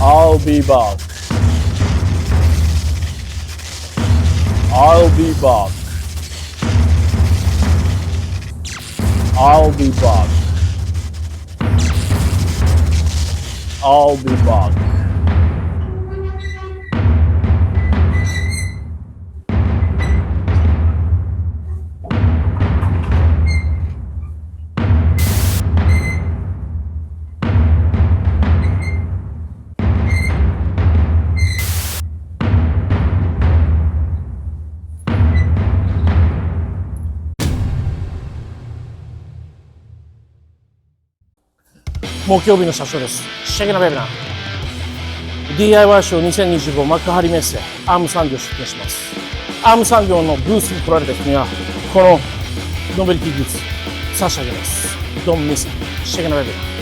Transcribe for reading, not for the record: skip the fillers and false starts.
I'll be back. I'll be back. I'll be back. I'll be back. 木曜日の社長です。仕上げのベルナー DIY ショー2025幕張メッセアーム産業出展します。アーム産業のブースに来られた人にはこのノベルティグッズ差し上げます。Don't miss it。仕上げのベルナー